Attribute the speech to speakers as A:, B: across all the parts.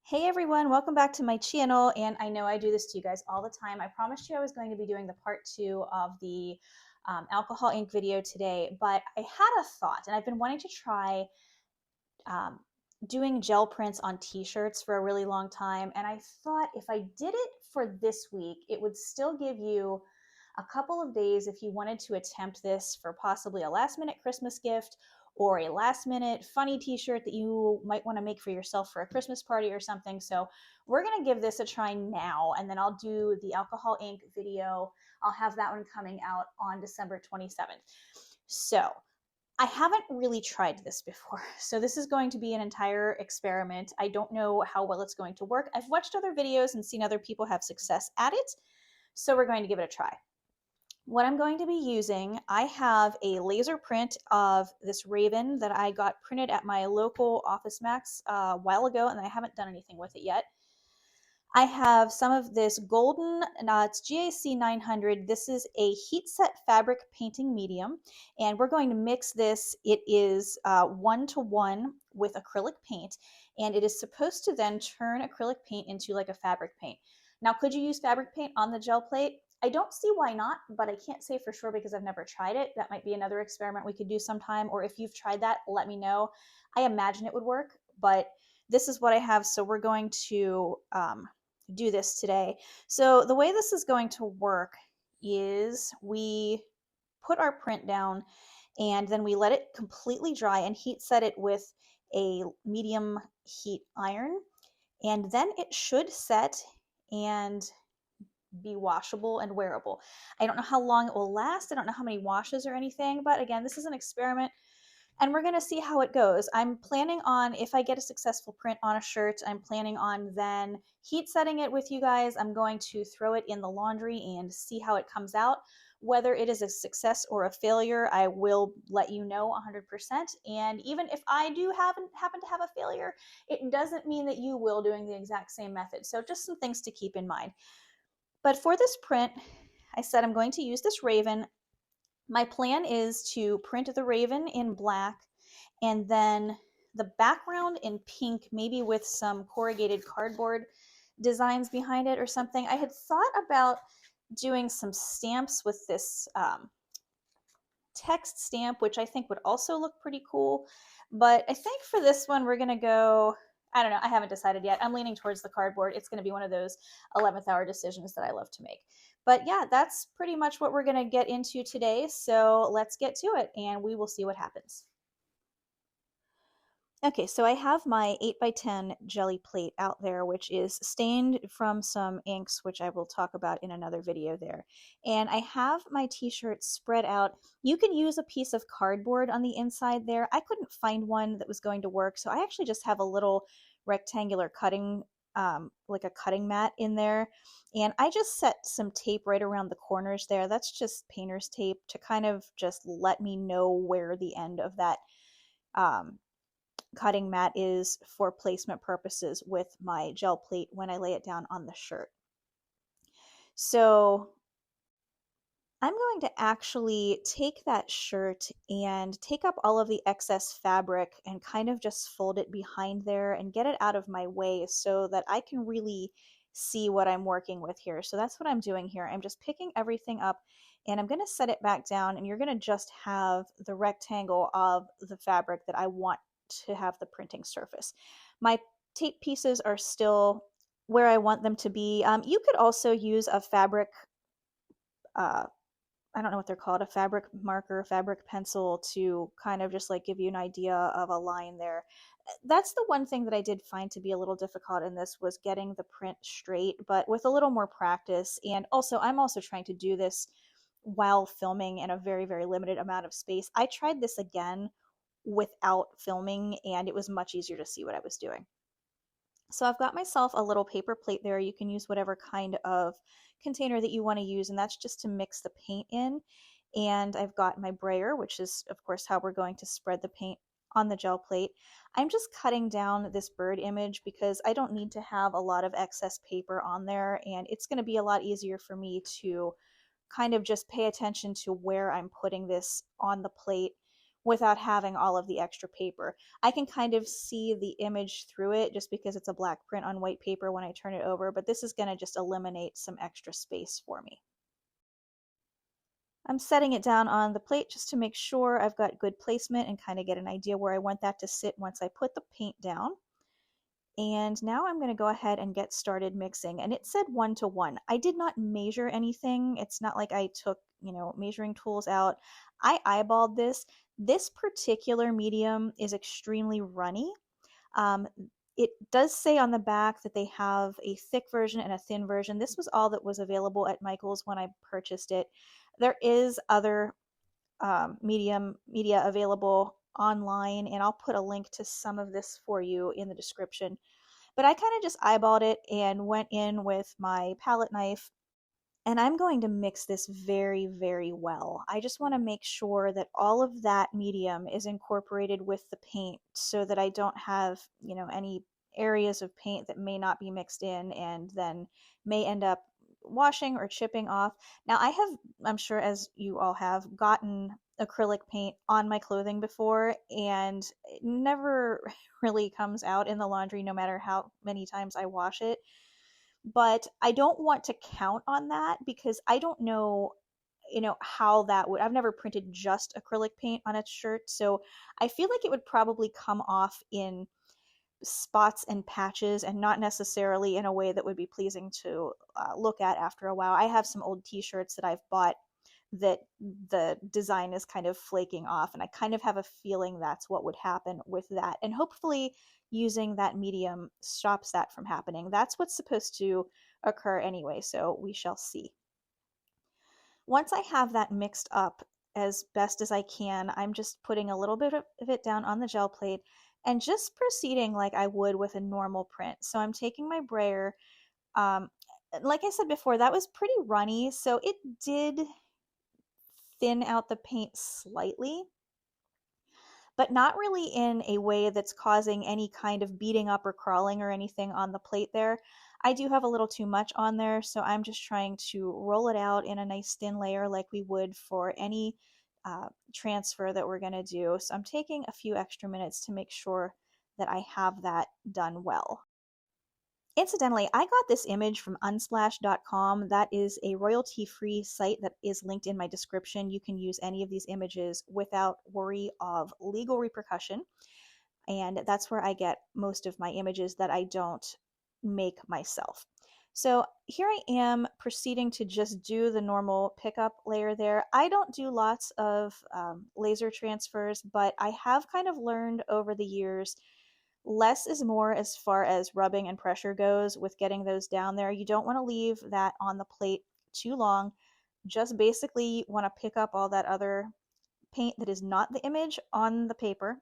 A: Hey everyone, welcome back to my channel. And I know I do this to you guys all the time. I promised you I was going to be doing the part 2 of the alcohol ink video today, but I had a thought and I've been wanting to try um, doing gel prints on t-shirts for a really long time. And I thought if I did it for this week, it would still give you a couple of days if you wanted to attempt this for possibly a last minute Christmas gift or a last minute funny t-shirt that you might want to make for yourself for a Christmas party or something. So we're going to give this a try now, and then I'll do the alcohol ink video. I'll have that one coming out on December 27th. So I haven't really tried this before, so this is going to be an entire experiment. I don't know how well it's going to work. I've watched other videos and seen other people have success at it, so we're going to give it a try. What I'm going to be using, I have a laser print of this raven that I got printed at my local Office Max a while ago, and I haven't done anything with it yet. I have some of this golden, it's GAC 900. This is a heat set fabric painting medium, and we're going to mix this. It is 1-to-1 with acrylic paint, and it is supposed to then turn acrylic paint into like a fabric paint. Now, could you use fabric paint on the gel plate? I don't see why not, but I can't say for sure because I've never tried it. That might be another experiment we could do sometime, or if you've tried that, let me know. I imagine it would work, but this is what I have, so we're going to do this today. So the way this is going to work is we put our print down and then we let it completely dry and heat set it with a medium heat iron, and then it should set and be washable and wearable. I don't know how long it will last. I don't know how many washes or anything, but again, this is an experiment and we're going to see how it goes. I'm planning on, if I get a successful print on a shirt, I'm planning on then heat setting it with you guys. I'm going to throw it in the laundry and see how it comes out. Whether it is a success or a failure, I will let you know 100%. And even if I do happen to have a failure, it doesn't mean that you will doing the exact same method. So just some things to keep in mind. But for this print, I said I'm going to use this raven. My plan is to print the raven in black and then the background in pink, maybe with some corrugated cardboard designs behind it or something. I had thought about doing some stamps with this text stamp, which I think would also look pretty cool. But I think for this one, we're going to go, I don't know, I haven't decided yet. I'm leaning towards the cardboard. It's going to be one of those 11th hour decisions that I love to make. But yeah, that's pretty much what we're going to get into today. So let's get to it and we will see what happens. Okay, so I have my 8x10 jelly plate out there, which is stained from some inks, which I will talk about in another video there. And I have my t-shirt spread out. You can use a piece of cardboard on the inside there. I couldn't find one that was going to work, so I actually just have a little rectangular cutting, like a cutting mat in there. And I just set some tape right around the corners there. That's just painter's tape to kind of just let me know where the end of that cutting mat is for placement purposes with my gel plate when I lay it down on the shirt. So I'm going to actually take that shirt and take up all of the excess fabric and kind of just fold it behind there and get it out of my way so that I can really see what I'm working with here. So that's what I'm doing here. I'm just picking everything up and I'm going to set it back down, and you're going to just have the rectangle of the fabric that I want to have the printing surface. My tape pieces are still where I want them to be. You could also use a fabric, I don't know what they're called, a fabric marker, fabric pencil to kind of just like give you an idea of a line there. That's the one thing that I did find to be a little difficult in this, was getting the print straight, but with a little more practice. And also, I'm also trying to do this while filming in a very, very limited amount of space. I tried this again without filming and it was much easier to see what I was doing. So I've got myself a little paper plate there. You can use whatever kind of container that you want to use, and that's just to mix the paint in. And I've got my brayer, which is of course how we're going to spread the paint on the gel plate. I'm just cutting down this bird image because I don't need to have a lot of excess paper on there, and it's going to be a lot easier for me to kind of just pay attention to where I'm putting this on the plate without having all of the extra paper. I can kind of see the image through it just because it's a black print on white paper when I turn it over, but this is going to just eliminate some extra space for me. I'm setting it down on the plate just to make sure I've got good placement and kind of get an idea where I want that to sit once I put the paint down. And now I'm going to go ahead and get started mixing. And it said 1:1. I did not measure anything. It's not like I took, measuring tools out. I eyeballed this. This particular medium is extremely runny. Um, it does say on the back that they have a thick version and a thin version. This was all that was available at Michael's when I purchased it. There is other media available online, and I'll put a link to some of this for you in the description. But I kind of just eyeballed it and went in with my palette knife, and I'm going to mix this very, very well. I just want to make sure that all of that medium is incorporated with the paint so that I don't have, any areas of paint that may not be mixed in and then may end up washing or chipping off. Now I'm sure as you all have, gotten acrylic paint on my clothing before, and it never really comes out in the laundry no matter how many times I wash it. But I don't want to count on that because I don't know, how that would. I've never printed just acrylic paint on a shirt, so I feel like it would probably come off in spots and patches and not necessarily in a way that would be pleasing to look at after a while. I have some old t-shirts that I've bought that the design is kind of flaking off, and I kind of have a feeling that's what would happen with that, and hopefully using that medium stops that from happening. That's what's supposed to occur anyway, so we shall see. Once I have that mixed up as best as I can, I'm just putting a little bit of it down on the gel plate and just proceeding like I would with a normal print. So I'm taking my brayer. Like I said before, that was pretty runny, so it did thin out the paint slightly, but not really in a way that's causing any kind of beating up or crawling or anything on the plate there. I do have a little too much on there, so I'm just trying to roll it out in a nice thin layer like we would for any transfer that we're going to do. So I'm taking a few extra minutes to make sure that I have that done well. Incidentally, I got this image from Unsplash.com. That is a royalty-free site that is linked in my description. You can use any of these images without worry of legal repercussion. And that's where I get most of my images that I don't make myself. So here I am proceeding to just do the normal pickup layer there. I don't do lots of laser transfers, but I have kind of learned over the years less is more as far as rubbing and pressure goes with getting those down there. You don't want to leave that on the plate too long. Just basically want to pick up all that other paint that is not the image on the paper,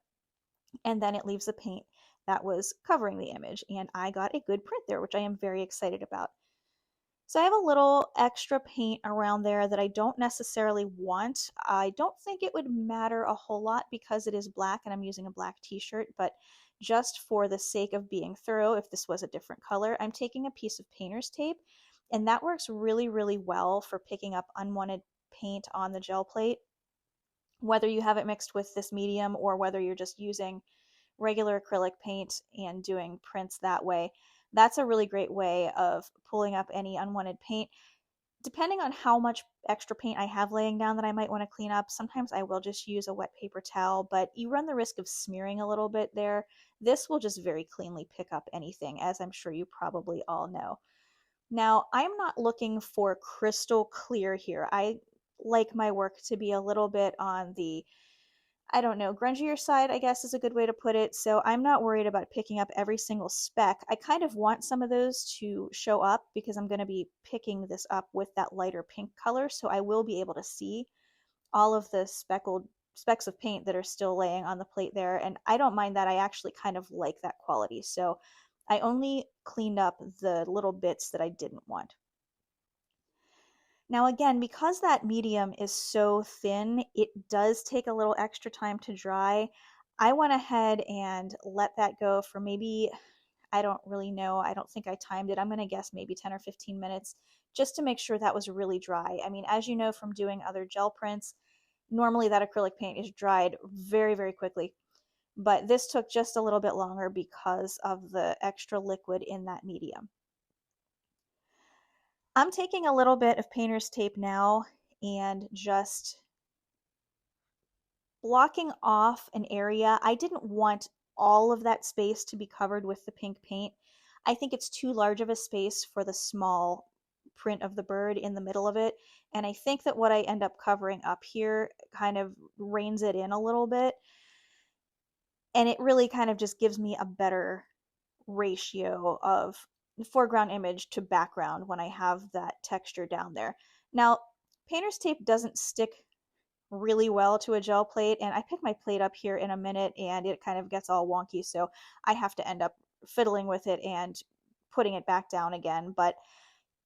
A: and then it leaves the paint that was covering the image. And I got a good print there, which I am very excited about. So I have a little extra paint around there that I don't necessarily want. I don't think it would matter a whole lot because it is black and I'm using a black t-shirt, but just for the sake of being thorough, if this was a different color, I'm taking a piece of painter's tape, and that works really, really well for picking up unwanted paint on the gel plate. Whether you have it mixed with this medium or whether you're just using regular acrylic paint and doing prints that way, that's a really great way of pulling up any unwanted paint. Depending on how much extra paint I have laying down that I might want to clean up, sometimes I will just use a wet paper towel, but you run the risk of smearing a little bit there. This will just very cleanly pick up anything, as I'm sure you probably all know. Now, I'm not looking for crystal clear here. I like my work to be a little bit on the, I don't know, grungier side, I guess is a good way to put it. So I'm not worried about picking up every single speck. I kind of want some of those to show up because I'm going to be picking this up with that lighter pink color. So I will be able to see all of the specks of paint that are still laying on the plate there. And I don't mind that. I actually kind of like that quality. So I only cleaned up the little bits that I didn't want. Now again, because that medium is so thin, it does take a little extra time to dry. I went ahead and let that go for maybe, I don't really know, I don't think I timed it. I'm going to guess maybe 10 or 15 minutes just to make sure that was really dry. I mean, as you know from doing other gel prints, Normally that acrylic paint is dried very, very quickly, but this took just a little bit longer because of the extra liquid in that medium. I'm taking a little bit of painter's tape now and just blocking off an area. I didn't want all of that space to be covered with the pink paint. I think it's too large of a space for the small print of the bird in the middle of it. And I think that what I end up covering up here kind of reins it in a little bit. And it really kind of just gives me a better ratio of foreground image to background when I have that texture down there. Now, painter's tape doesn't stick really well to a gel plate, and I pick my plate up here in a minute and it kind of gets all wonky, so I have to end up fiddling with it and putting it back down again, but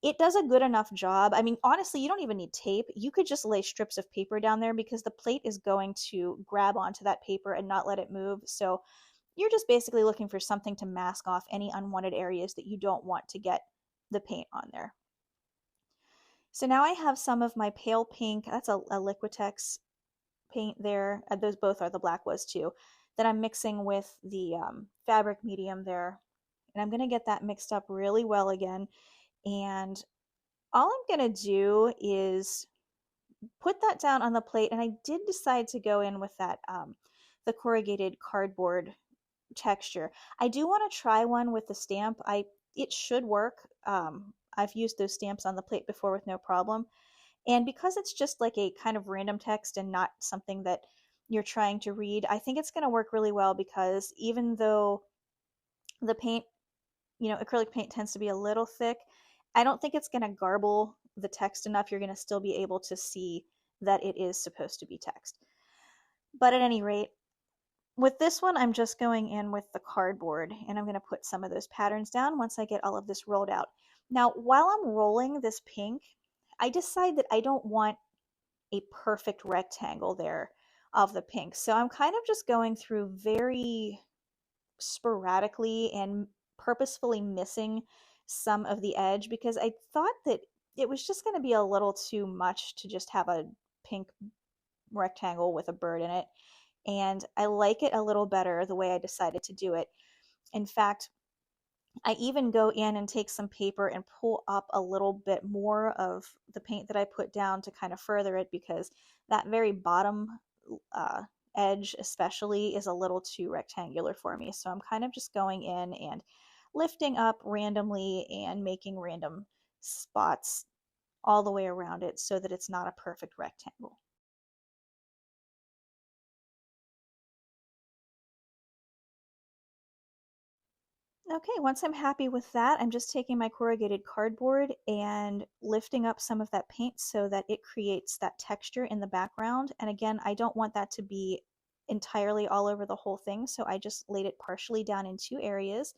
A: it does a good enough job. I mean, honestly, you don't even need tape. You could just lay strips of paper down there because the plate is going to grab onto that paper and not let it move. So you're just basically looking for something to mask off any unwanted areas that you don't want to get the paint on there. So now I have some of my pale pink, that's a Liquitex paint there, those both are, the black was too, that I'm mixing with the fabric medium there. And I'm going to get that mixed up really well again. And all I'm going to do is put that down on the plate. And I did decide to go in with that, the corrugated cardboard texture. I do want to try one with the stamp. It should work. I've used those stamps on the plate before with no problem. And because it's just like a kind of random text and not something that you're trying to read, I think it's going to work really well, because even though the paint, acrylic paint tends to be a little thick, I don't think it's going to garble the text enough. You're going to still be able to see that it is supposed to be text. But at any rate, with this one, I'm just going in with the cardboard, and I'm going to put some of those patterns down once I get all of this rolled out. Now, while I'm rolling this pink, I decide that I don't want a perfect rectangle there of the pink. So I'm kind of just going through very sporadically and purposefully missing some of the edge, because I thought that it was just going to be a little too much to just have a pink rectangle with a bird in it. And I like it a little better the way I decided to do it. In fact, I even go in and take some paper and pull up a little bit more of the paint that I put down to kind of further it, because that very bottom edge especially is a little too rectangular for me. So I'm kind of just going in and lifting up randomly and making random spots all the way around it so that it's not a perfect rectangle. Okay, once I'm happy with that, I'm just taking my corrugated cardboard and lifting up some of that paint so that it creates that texture in the background. And again, I don't want that to be entirely all over the whole thing, so I just laid it partially down in two areas.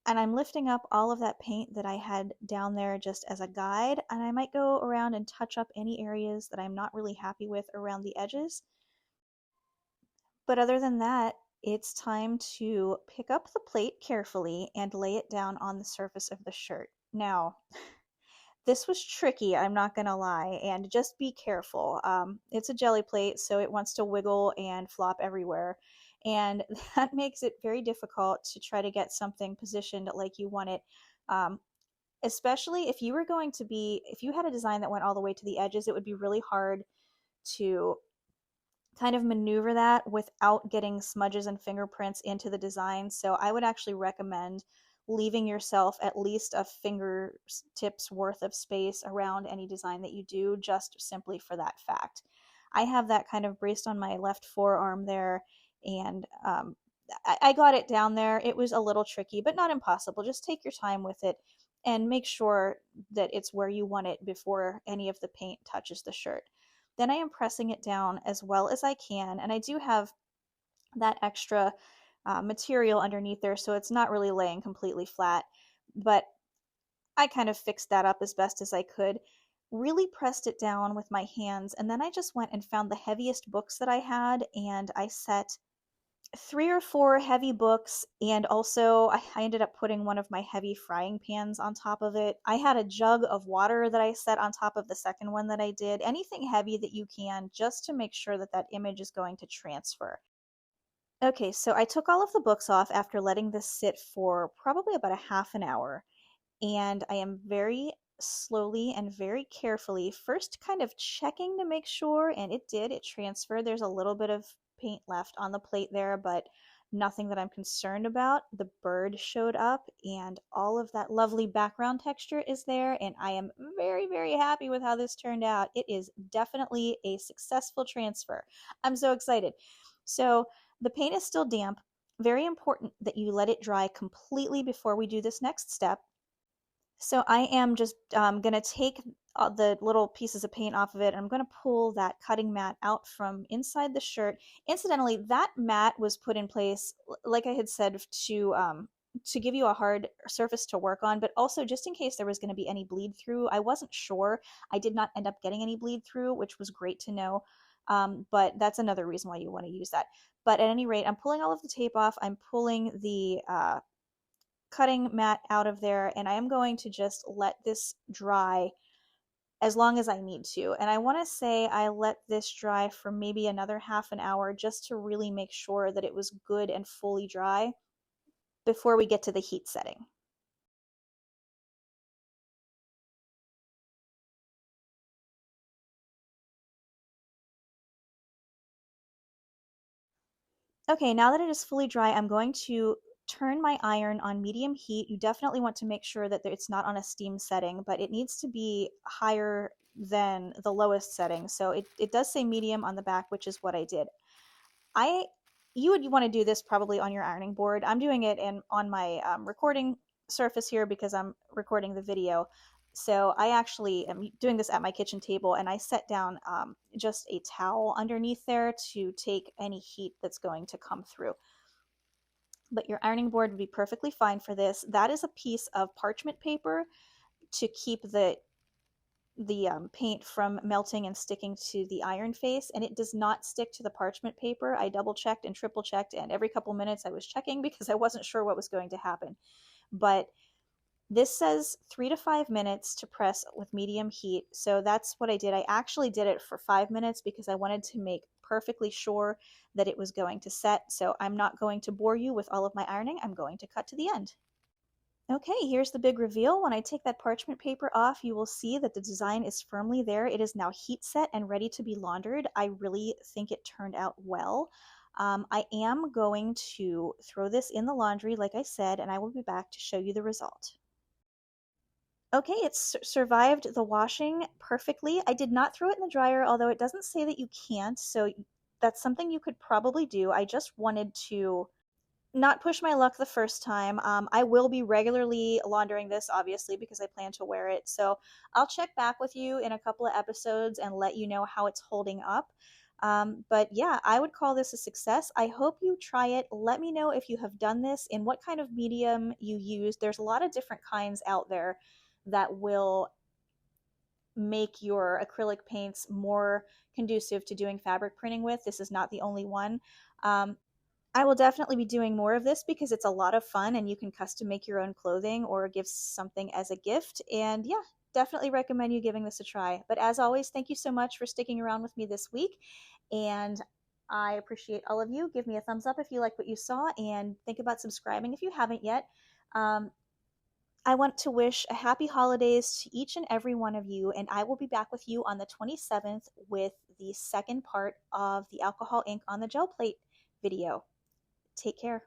A: And I'm lifting up all of that paint that I had down there just as a guide, and I might go around and touch up any areas that I'm not really happy with around the edges. But other than that, it's time to pick up the plate carefully and lay it down on the surface of the shirt. Now, this was tricky, I'm not gonna lie, and just be careful. It's a jelly plate, so it wants to wiggle and flop everywhere, and that makes it very difficult to try to get something positioned like you want it. Especially if you had a design that went all the way to the edges, it would be really hard to kind of maneuver that without getting smudges and fingerprints into the design. So I would actually recommend leaving yourself at least a fingertips worth of space around any design that you do, just simply for that fact. I have that kind of braced on my left forearm there, and I got it down there. It was a little tricky, but not impossible. Just take your time with it and make sure that it's where you want it before any of the paint touches the shirt. Then I am pressing it down as well as I can, and I do have that extra material underneath there, so it's not really laying completely flat, but I kind of fixed that up as best as I could. Really pressed it down with my hands, and then I just went and found the heaviest books that I had, and I set 3 or 4 heavy books, and also I ended up putting one of my heavy frying pans on top of it. I had a jug of water that I set on top of the second one that I did. Anything heavy that you can, just to make sure that that image is going to transfer. Okay, so I took all of the books off after letting this sit for probably about a half an hour, and I am very slowly and very carefully first kind of checking to make sure, and it did, it transferred. There's a little bit of paint left on the plate there, but nothing that I'm concerned about. The bird showed up and all of that lovely background texture is there, and I am very, very happy with how this turned out. It is definitely a successful transfer. I'm so excited. So the paint is still damp. Very important that you let it dry completely before we do this next step. So I am just going to take the little pieces of paint off of it, and I'm going to pull that cutting mat out from inside the shirt. Incidentally, that mat was put in place, like I had said, to give you a hard surface to work on, but also just in case there was going to be any bleed through. I wasn't sure. I did not end up getting any bleed through, which was great to know. But that's another reason why you want to use that. But at any rate, I'm pulling all of the tape off. I'm pulling the cutting mat out of there, and I am going to just let this dry as long as I need to. And I want to say I let this dry for maybe another half an hour just to really make sure that it was good and fully dry before we get to the heat setting. Okay, now that it is fully dry, I'm going to turn my iron on medium heat. You definitely want to make sure that it's not on a steam setting, but it needs to be higher than the lowest setting. So it does say medium on the back, which is what I did. You would want to do this probably on your ironing board. I'm doing it on my recording surface here because I'm recording the video. So I actually am doing this at my kitchen table, and I set down just a towel underneath there to take any heat that's going to come through. But your ironing board would be perfectly fine for this. That is a piece of parchment paper to keep the paint from melting and sticking to the iron face, and it does not stick to the parchment paper. I double checked and triple checked, and every couple minutes I was checking because I wasn't sure what was going to happen. But this says 3 to 5 minutes to press with medium heat, so that's what I did. I actually did it for 5 minutes because I wanted to make perfectly sure that it was going to set. So I'm not going to bore you with all of my ironing. I'm going to cut to the end. Okay, here's the big reveal. When I take that parchment paper off, you will see that the design is firmly there. It is now heat set and ready to be laundered. I really think it turned out well. I am going to throw this in the laundry, like I said, and I will be back to show you the result. Okay, it's survived the washing perfectly. I did not throw it in the dryer, although it doesn't say that you can't, so that's something you could probably do. I just wanted to not push my luck the first time. I will be regularly laundering this, obviously, because I plan to wear it. So I'll check back with you in a couple of episodes and let you know how it's holding up. But yeah, I would call this a success. I hope you try it. Let me know if you have done this and what kind of medium you use. There's a lot of different kinds out there that will make your acrylic paints more conducive to doing fabric printing with. This is not the only one. I will definitely be doing more of this because it's a lot of fun and you can custom make your own clothing or give something as a gift. And yeah, definitely recommend you giving this a try. But as always, thank you so much for sticking around with me this week. And I appreciate all of you. Give me a thumbs up if you like what you saw, and think about subscribing if you haven't yet. I want to wish a happy holidays to each and every one of you, and I will be back with you on the 27th with the second part of the alcohol ink on the gel plate video. Take care.